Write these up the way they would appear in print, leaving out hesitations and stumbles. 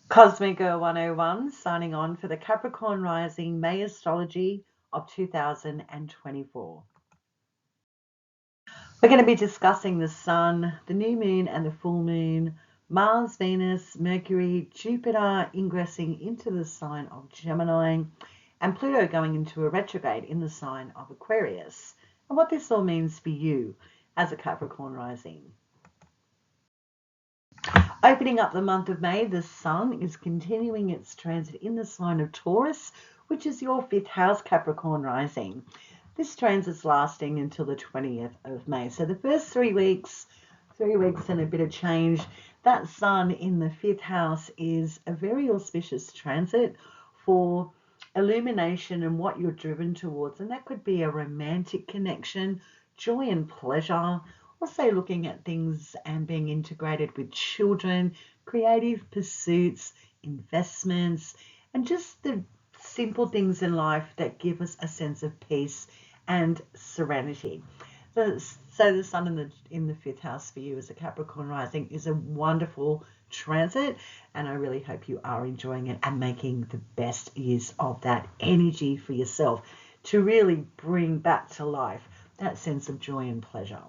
Cosmic Girl 101 signing on for the Capricorn Rising May Astrology of 2024. We're going to be discussing the Sun, the new moon and the full moon, Mars, Venus, Mercury, Jupiter ingressing into the sign of Gemini, and Pluto going into a retrograde in the sign of Aquarius, and what this all means for you as a Capricorn Rising. Opening up the month of May, the Sun is continuing its transit in the sign of Taurus, which is your 5th house Capricorn Rising. This transit's lasting until the 20th of May. So the first 3 weeks and a bit of change, that Sun in the 5th house is a very auspicious transit for illumination and what you're driven towards. And that could be a romantic connection, joy and pleasure, also looking at things and being integrated with children, creative pursuits, investments, and just the simple things in life that give us a sense of peace and serenity. So the Sun in the 5th house for you as a Capricorn Rising is a wonderful transit, and I really hope you are enjoying it and making the best use of that energy for yourself to really bring back to life that sense of joy and pleasure.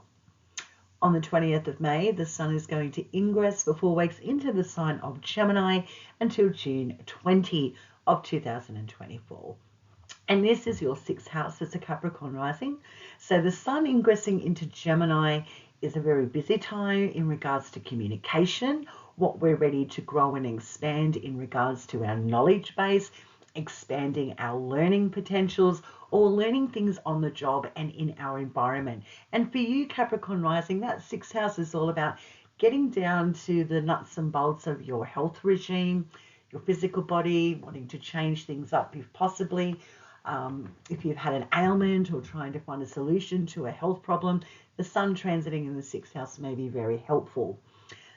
On the 20th of May, the Sun is going to ingress for 4 weeks into the sign of Gemini until June 20 of 2024. And this is your 6th house as a Capricorn Rising. So the Sun ingressing into Gemini is a very busy time in regards to communication, what we're ready to grow and expand in regards to our knowledge base, expanding our learning potentials, or learning things on the job and in our environment. And for you, Capricorn Rising, that 6th house is all about getting down to the nuts and bolts of your health regime, your physical body, wanting to change things up if possibly. If you've had an ailment or trying to find a solution to a health problem, the Sun transiting in the 6th house may be very helpful.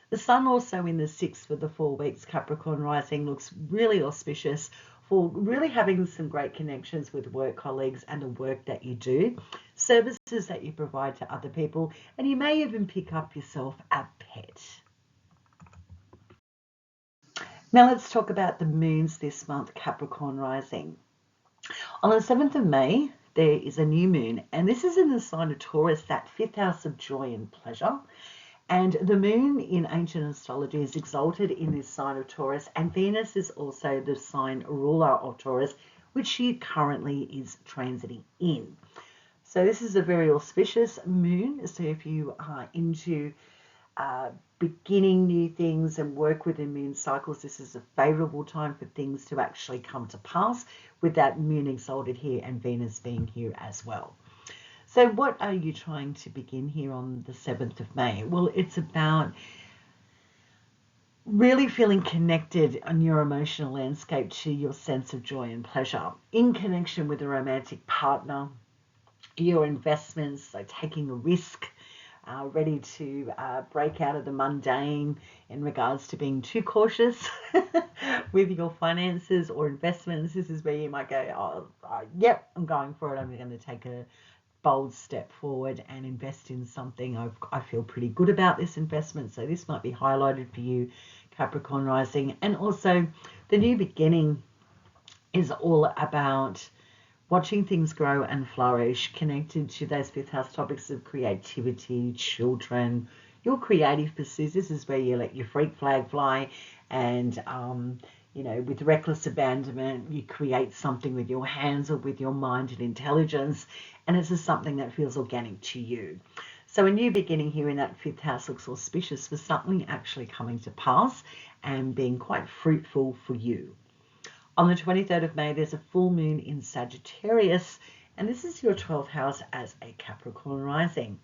The Sun also in the 6th for the 4 weeks, Capricorn Rising, looks really auspicious for really having some great connections with work colleagues and the work that you do, services that you provide to other people, and you may even pick up yourself a pet. Now let's talk about the moons this month, Capricorn Rising. On the 7th of May, there is a new moon, and this is in the sign of Taurus, that 5th house of joy and pleasure. And the moon in ancient astrology is exalted in this sign of Taurus, and Venus is also the sign ruler of Taurus, which she currently is transiting in. So this is a very auspicious moon. So if you are into beginning new things and work within moon cycles, this is a favorable time for things to actually come to pass, with that moon exalted here and Venus being here as well. So what are you trying to begin here on the 7th of May? Well, it's about really feeling connected on your emotional landscape to your sense of joy and pleasure, in connection with a romantic partner, your investments, so taking a risk, ready to break out of the mundane in regards to being too cautious with your finances or investments. This is where you might go, yep, I'm going for it. I'm going to take a bold step forward and invest in something. I feel pretty good about this investment. So this might be highlighted for you, Capricorn Rising. And also the new beginning is all about watching things grow and flourish, connected to those 5th house topics of creativity, children, your creative pursuits. This is where you let your freak flag fly and, with reckless abandonment, you create something with your hands or with your mind and intelligence, and it's just something that feels organic to you. So a new beginning here in that 5th house looks auspicious for something actually coming to pass and being quite fruitful for you. On the 23rd of May, there's a full moon in Sagittarius, and this is your 12th house as a Capricorn Rising.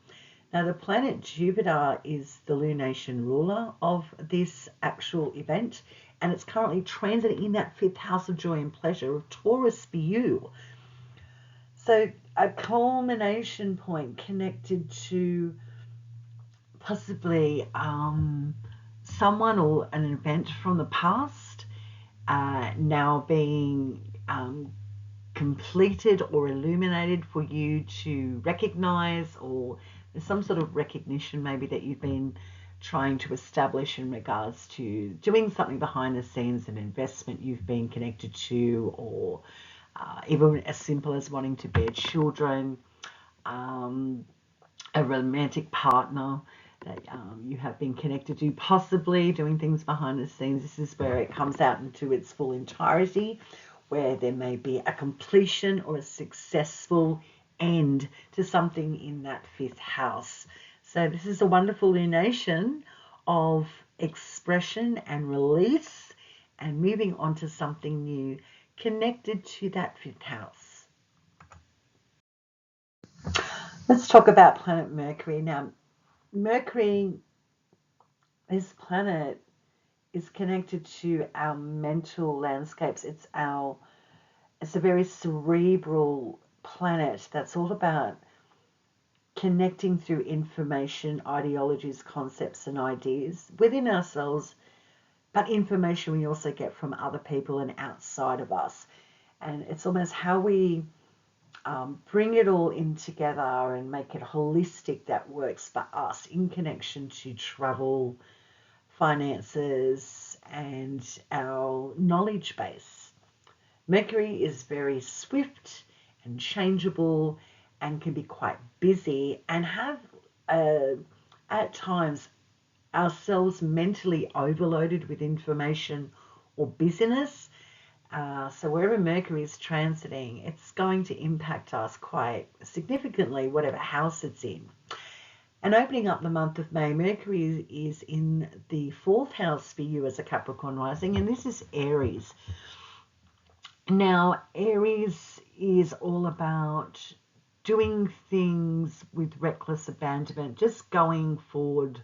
Now, the planet Jupiter is the lunation ruler of this actual event, and it's currently transiting in that 5th house of joy and pleasure of Taurus for you. So a culmination point connected to possibly someone or an event from the past now being completed or illuminated for you to recognize, or there's some sort of recognition maybe that you've been trying to establish in regards to doing something behind the scenes, an investment you've been connected to, or even as simple as wanting to bear children, a romantic partner that you have been connected to, possibly doing things behind the scenes. This is where it comes out into its full entirety, where there may be a completion or a successful end to something in that fifth house. So this is a wonderful lunation of expression and release and moving on to something new connected to that fifth house. Let's talk about planet Mercury. Now, Mercury, this planet, is connected to our mental landscapes. It's a very cerebral planet that's all about connecting through information, ideologies, concepts, and ideas within ourselves, but information we also get from other people and outside of us. And it's almost how we bring it all in together and make it holistic that works for us in connection to travel, finances, and our knowledge base. Mercury is very swift and changeable and can be quite busy and have at times ourselves mentally overloaded with information or busyness. So wherever Mercury is transiting, it's going to impact us quite significantly, whatever house it's in. And opening up the month of May, Mercury is in the fourth house for you as a Capricorn rising, and this is Aries. Now, Aries is all about doing things with reckless abandonment, just going forward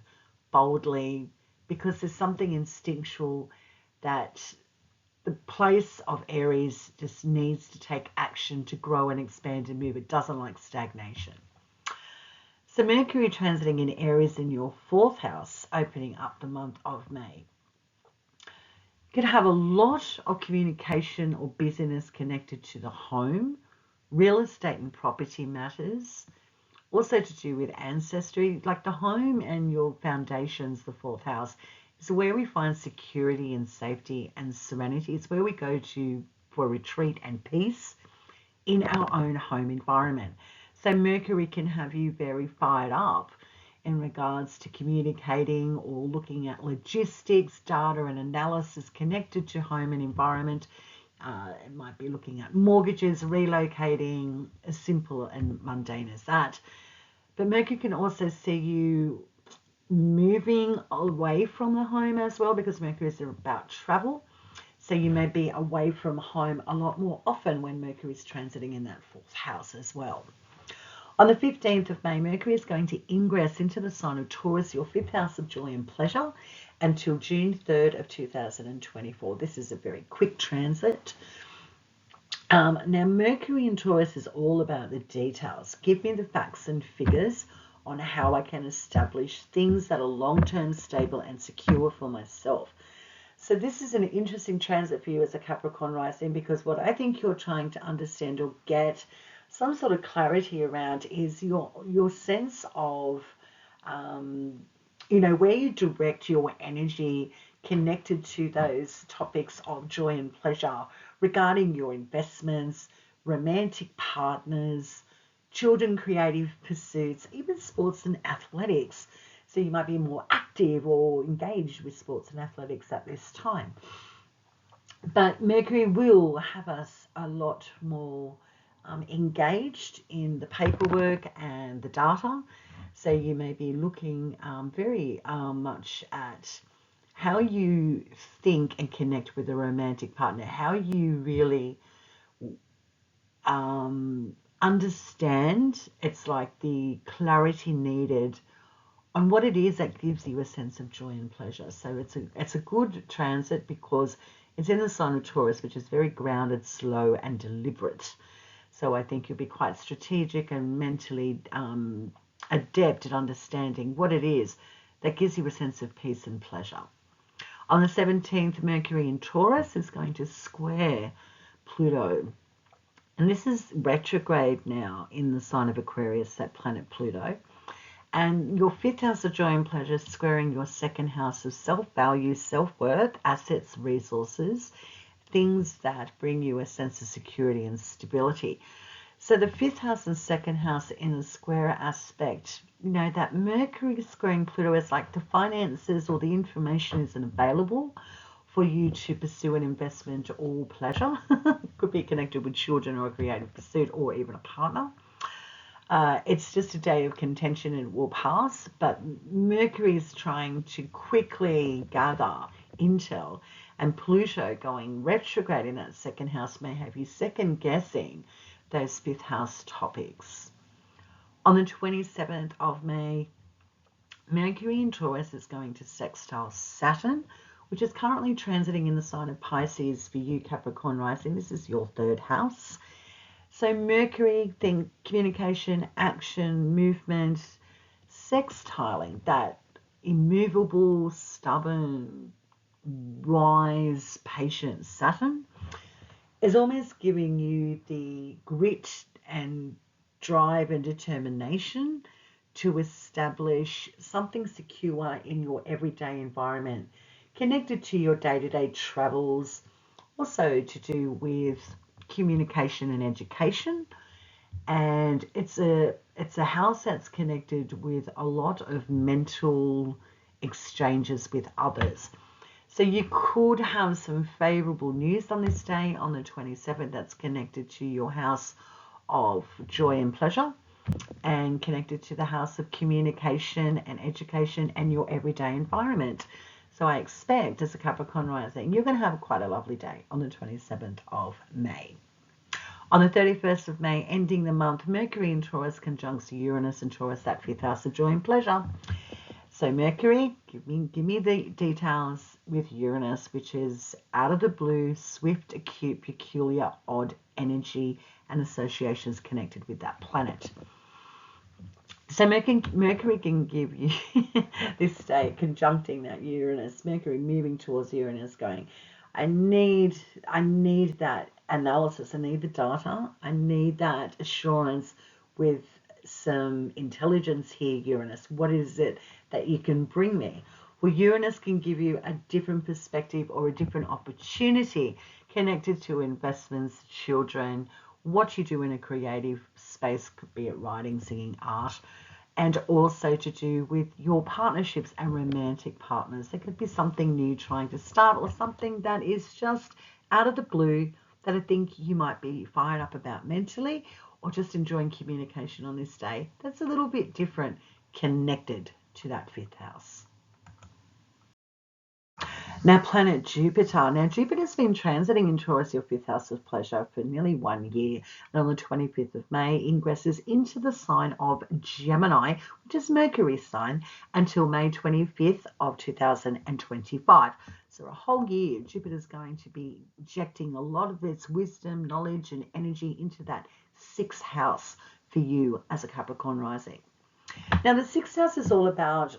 boldly, because there's something instinctual that the place of Aries just needs to take action to grow and expand and move. It doesn't like stagnation. So Mercury transiting in Aries in your fourth house, opening up the month of May. You could have a lot of communication or business connected to the home, real estate and property matters, also to do with ancestry, like the home and your foundations, the fourth house, is where we find security and safety and serenity. It's where we go to for retreat and peace in our own home environment. So Mercury can have you very fired up in regards to communicating or looking at logistics, data and analysis connected to home and environment. It might be looking at mortgages, relocating, as simple and mundane as that. But Mercury can also see you moving away from the home as well, because Mercury is about travel. So you may be away from home a lot more often when Mercury is transiting in that fourth house as well. On the 15th of May, Mercury is going to ingress into the sign of Taurus, your fifth house of joy and pleasure, until June 3rd of 2024. This is a very quick transit. Now, Mercury in Taurus is all about the details. Give me the facts and figures on how I can establish things that are long-term, stable, and secure for myself. So this is an interesting transit for you as a Capricorn rising, because what I think you're trying to understand or get some sort of clarity around is your sense of, where you direct your energy connected to those topics of joy and pleasure regarding your investments, romantic partners, children, creative pursuits, even sports and athletics. So you might be more active or engaged with sports and athletics at this time. But Mercury will have us a lot more engaged in the paperwork and the data. So you may be looking very much at how you think and connect with a romantic partner, how you really understand. It's like the clarity needed on what it is that gives you a sense of joy and pleasure. So it's a good transit because it's in the sign of Taurus, which is very grounded, slow, and deliberate. So I think you'll be quite strategic and mentally adept at understanding what it is that gives you a sense of peace and pleasure. On the 17th, Mercury in Taurus is going to square Pluto. And this is retrograde now in the sign of Aquarius, that planet Pluto. And your fifth house of joy and pleasure squaring your second house of self-value, self-worth, assets, resources, things that bring you a sense of security and stability. So the fifth house and second house in a square aspect, you know, that Mercury squaring Pluto is like the finances or the information isn't available for you to pursue an investment or pleasure. Could be connected with children or a creative pursuit or even a partner. It's just a day of contention and it will pass, but Mercury is trying to quickly gather intel, and Pluto going retrograde in that second house may have you second guessing those fifth house topics. On the 27th of May, Mercury in Taurus is going to sextile Saturn, which is currently transiting in the sign of Pisces for you, Capricorn rising. This is your third house. So Mercury, think communication, action, movement, sextiling, that immovable, stubborn, wise, patient Saturn is almost giving you the grit and drive and determination to establish something secure in your everyday environment, connected to your day-to-day travels, also to do with communication and education. And it's a house that's connected with a lot of mental exchanges with others. So you could have some favorable news on this day, on the 27th, that's connected to your house of joy and pleasure and connected to the house of communication and education and your everyday environment. So I expect, as a Capricorn rising, you're going to have quite a lovely day on the 27th of May. On the 31st of May, ending the month, Mercury in Taurus conjuncts Uranus in Taurus, that fifth house of joy and pleasure. So Mercury, give me the details with Uranus, which is out of the blue, swift, acute, peculiar, odd energy and associations connected with that planet. So Mercury can give you this state conjuncting that Uranus, Mercury moving towards Uranus going, I need that analysis, I need the data, I need that assurance with some intelligence here, Uranus. What is it that you can bring me? Well, Uranus can give you a different perspective or a different opportunity connected to investments, children, what you do in a creative space, could be it writing, singing, art, and also to do with your partnerships and romantic partners. There could be something new trying to start or something that is just out of the blue that I think you might be fired up about mentally, or just enjoying communication on this day that's a little bit different, connected to that fifth house. Now, planet Jupiter. Now, Jupiter's been transiting in Taurus, your fifth house of pleasure, for nearly 1 year. And on the 25th of May, ingresses into the sign of Gemini, which is Mercury's sign, until May 25th of 2025. So a whole year, Jupiter's going to be injecting a lot of its wisdom, knowledge, and energy into that sixth house for you as a Capricorn rising. Now, the sixth house is all about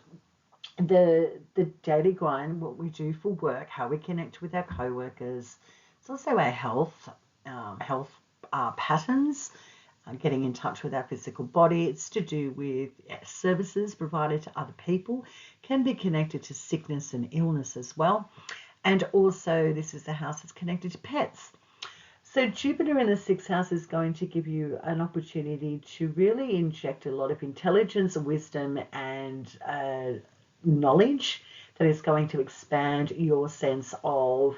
the daily grind, what we do for work, how we connect with our co-workers. It's also our health patterns, getting in touch with our physical body. It's to do with services provided to other people, can be connected to sickness and illness as well. And also this is the house that's connected to pets. So Jupiter in the sixth house is going to give you an opportunity to really inject a lot of intelligence, wisdom, and knowledge that is going to expand your sense of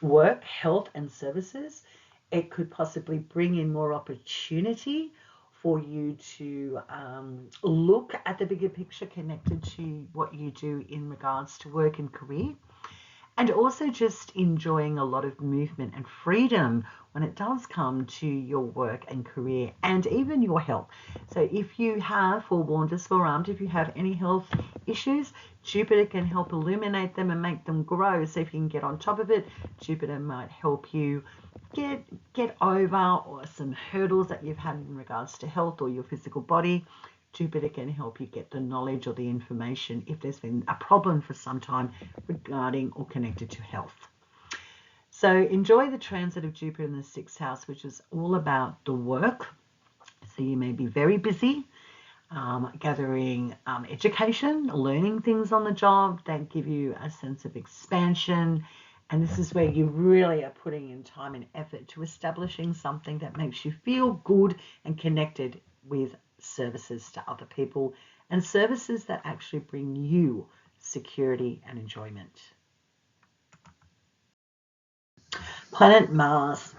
work, health, and services. It could possibly bring in more opportunity for you to look at the bigger picture connected to what you do in regards to work and career. And also just enjoying a lot of movement and freedom when it does come to your work and career and even your health. So if you have, forewarned is forearmed, if you have any health issues, Jupiter can help illuminate them and make them grow. So if you can get on top of it, Jupiter might help you get over or some hurdles that you've had in regards to health or your physical body. Jupiter can help you get the knowledge or the information if there's been a problem for some time regarding or connected to health. So enjoy the transit of Jupiter in the sixth house, which is all about the work. So you may be very busy. gathering education, learning things on the job that give you a sense of expansion. And this is where you really are putting in time and effort to establishing something that makes you feel good and connected with services to other people and services that actually bring you security and enjoyment. Planet Mars.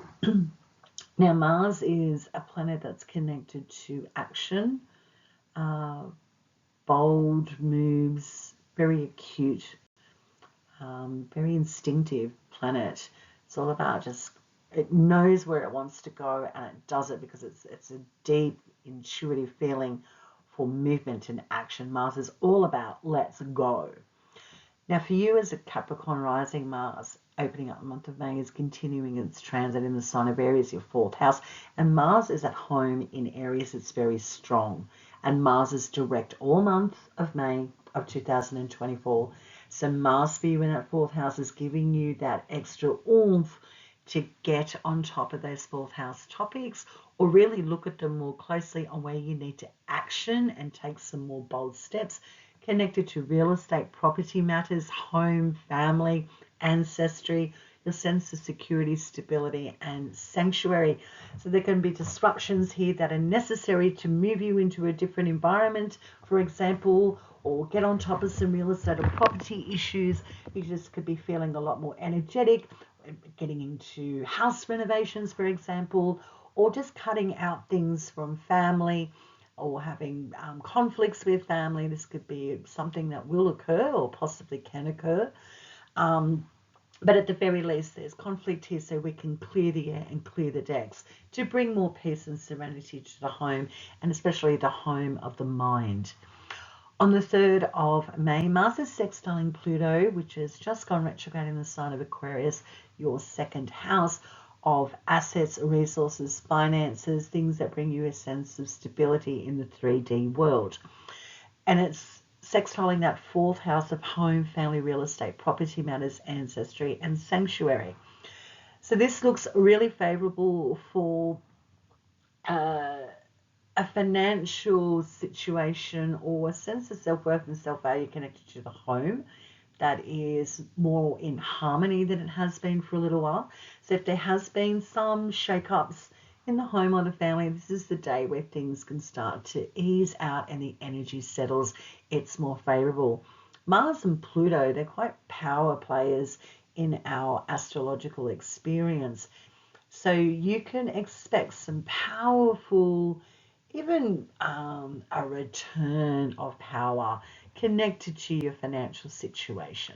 Now, Mars is a planet that's connected to action, bold moves, very acute, very instinctive planet. It's all about just, it knows where it wants to go and it does it because it's a deep, intuitive feeling for movement and action. Mars is all about let's go. Now, for you as a Capricorn rising, Mars opening up the month of May is continuing its transit in the sign of Aries, your 4th house. And Mars is at home in Aries. It's very strong. And Mars is direct all month of May of 2024. So Mars for you in that 4th house is giving you that extra oomph to get on top of those 4th house topics or really look at them more closely on where you need to action and take some more bold steps connected to real estate, property matters, home, family, ancestry, your sense of security, stability, and sanctuary. So there can be disruptions here that are necessary to move you into a different environment, for example, or get on top of some real estate or property issues. You just could be feeling a lot more energetic, getting into house renovations, for example, or just cutting out things from family, or having conflicts with family. This could be something that will occur or possibly can occur. But at the very least, there's conflict here so we can clear the air and clear the decks to bring more peace and serenity to the home, and especially the home of the mind. On the 3rd of May, Mars is sextiling Pluto, which has just gone retrograde in the sign of Aquarius, your 2nd house of assets, resources, finances, things that bring you a sense of stability in the 3D world. And it's sextiling that 4th house of home, family, real estate, property matters, ancestry, and sanctuary. So this looks really favorable for a financial situation or a sense of self-worth and self-value connected to the home that is more in harmony than it has been for a little while. So if there has been some shake-ups in the home or the family, this is the day where things can start to ease out and the energy settles. It's more favorable. Mars and Pluto, they're quite power players in our astrological experience. So you can expect some powerful, even a return of power connected to your financial situation.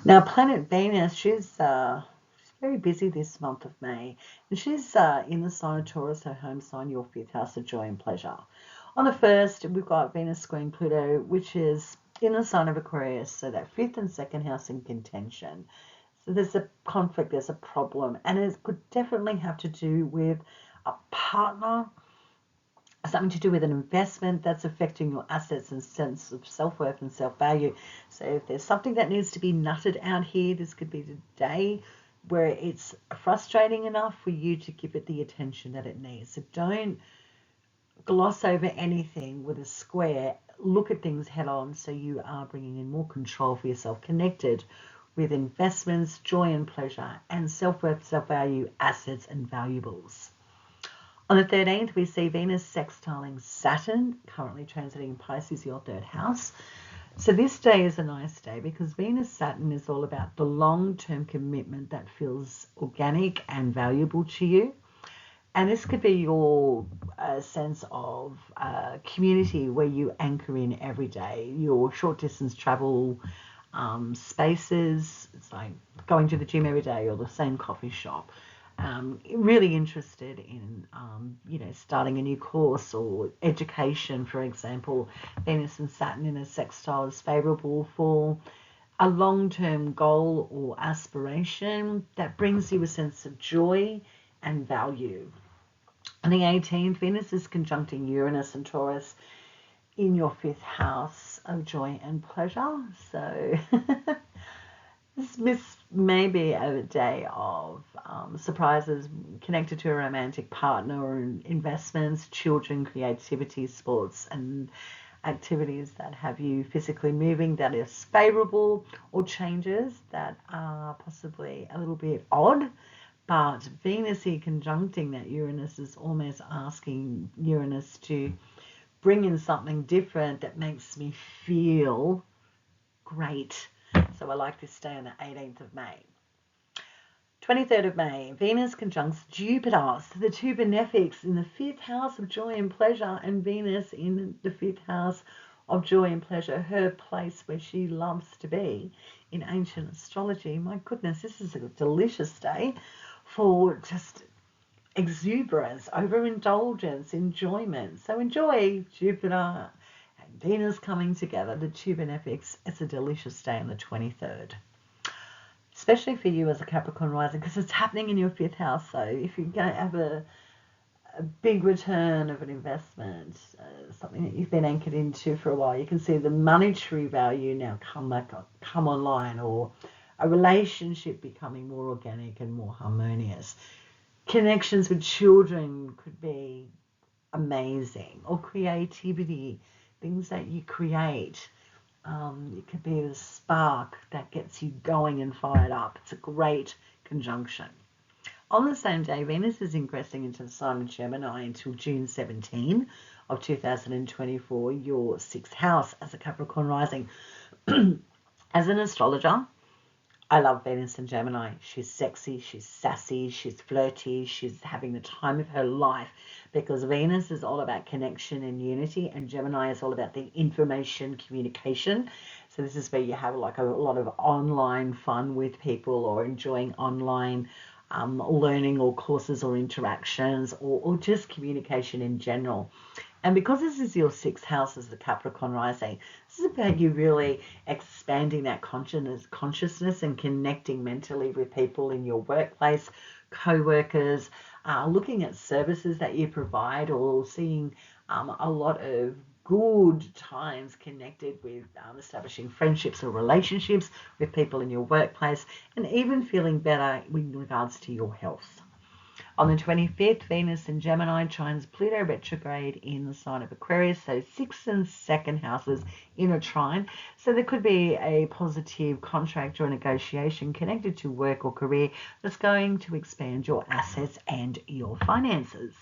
Now, planet Venus, she's very busy this month of May, and she's in the sign of Taurus, her home sign, your 5th house of joy and pleasure. On the 1st, we've got Venus squaring Pluto, which is in the sign of Aquarius, so that 5th and 2nd house in contention. So there's a conflict, there's a problem, and it could definitely have to do with a partner, something to do with an investment that's affecting your assets and sense of self-worth and self-value. So if there's something that needs to be nutted out here, this could be the day where it's frustrating enough for you to give it the attention that it needs. So don't gloss over anything with a square. Look at things head on so you are bringing in more control for yourself, connected with investments, joy and pleasure, and self-worth, self-value, assets, and valuables. On the 13th, we see Venus sextiling Saturn, currently transiting in Pisces, your 3rd house. So this day is a nice day because Venus-Saturn is all about the long-term commitment that feels organic and valuable to you. And this could be your sense of community where you anchor in every day, your short-distance travel spaces. It's like going to the gym every day or the same coffee shop. Really interested in, starting a new course or education, for example. Venus and Saturn in a sextile is favorable for a long-term goal or aspiration that brings you a sense of joy and value. On the 18th, Venus is conjuncting Uranus and Taurus in your 5th house of joy and pleasure. So this may be a day of surprises, connected to a romantic partner or investments, children, creativity, sports, and activities that have you physically moving that is favorable, or changes that are possibly a little bit odd. But Venus here conjuncting that Uranus is almost asking Uranus to bring in something different that makes me feel great. So I like this day on the 18th of May. 23rd of May, Venus conjuncts Jupiter, so the two benefics in the 5th house of joy and pleasure, and Venus in the 5th house of joy and pleasure, her place where she loves to be in ancient astrology. My goodness, this is a delicious day for just exuberance, overindulgence, enjoyment. So enjoy Jupiter and Venus coming together, the two benefics. It's a delicious day on the 23rd. Especially for you as a Capricorn rising, because it's happening in your 5th house. So if you're going to have a big return of an investment, something that you've been anchored into for a while, you can see the monetary value now come online, or a relationship becoming more organic and more harmonious. Connections with children could be amazing, or creativity, things that you create. It could be the spark that gets you going and fired up. It's a great conjunction. On the same day, Venus is ingressing into the sign of Gemini until June 17 of 2024, your 6th house as a Capricorn rising. As an astrologer, I love Venus in Gemini. She's sexy, she's sassy, she's flirty, she's having the time of her life, because Venus is all about connection and unity, and Gemini is all about the information communication. So this is where you have like a lot of online fun with people, or enjoying online learning or courses or interactions, or just communication in general. And because this is your 6th house as the Capricorn rising, this is about you really expanding that consciousness and connecting mentally with people in your workplace, co-workers, looking at services that you provide, or seeing a lot of good times connected with establishing friendships or relationships with people in your workplace, and even feeling better in regards to your health. On the 25th, Venus in Gemini trines Pluto retrograde in the sign of Aquarius, so 6th and 2nd houses in a trine. So there could be a positive contract or negotiation connected to work or career that's going to expand your assets and your finances.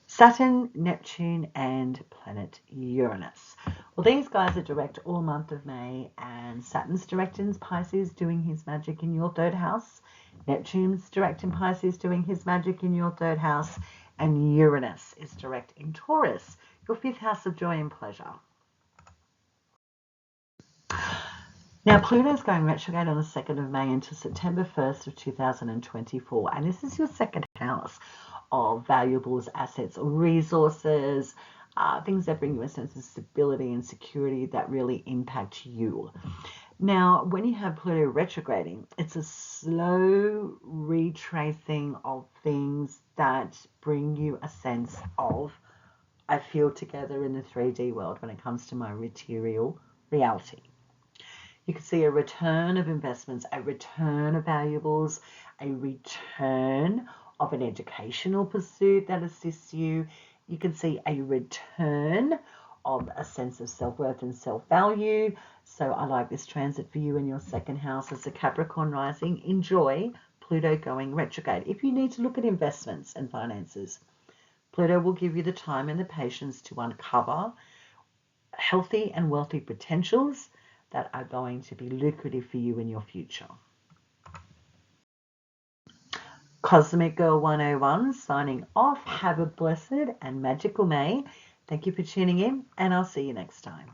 Saturn, Neptune, and planet Uranus. Well, these guys are direct all month of May, and Saturn's direct in Pisces doing his magic in your 3rd house. Neptune's direct in Pisces doing his magic in your 3rd house. And Uranus is direct in Taurus, your 5th house of joy and pleasure. Now, Pluto's going retrograde on the 2nd of May until September 1st of 2024, and this is your 2nd house of valuables, assets, or resources, things that bring you a sense of stability and security that really impact you. Now, when you have Pluto retrograding, it's a slow retracing of things that bring you a sense of, I feel together in the 3D world when it comes to my material reality. You can see a return of investments, a return of valuables, a return of an educational pursuit that assists you. You can see a return of a sense of self-worth and self-value. So I like this transit for you in your 2nd house as a Capricorn rising. Enjoy Pluto going retrograde. If you need to look at investments and finances, Pluto will give you the time and the patience to uncover healthy and wealthy potentials that are going to be lucrative for you in your future. Cosmic Girl 101 signing off. Have a blessed and magical May. Thank you for tuning in, and I'll see you next time.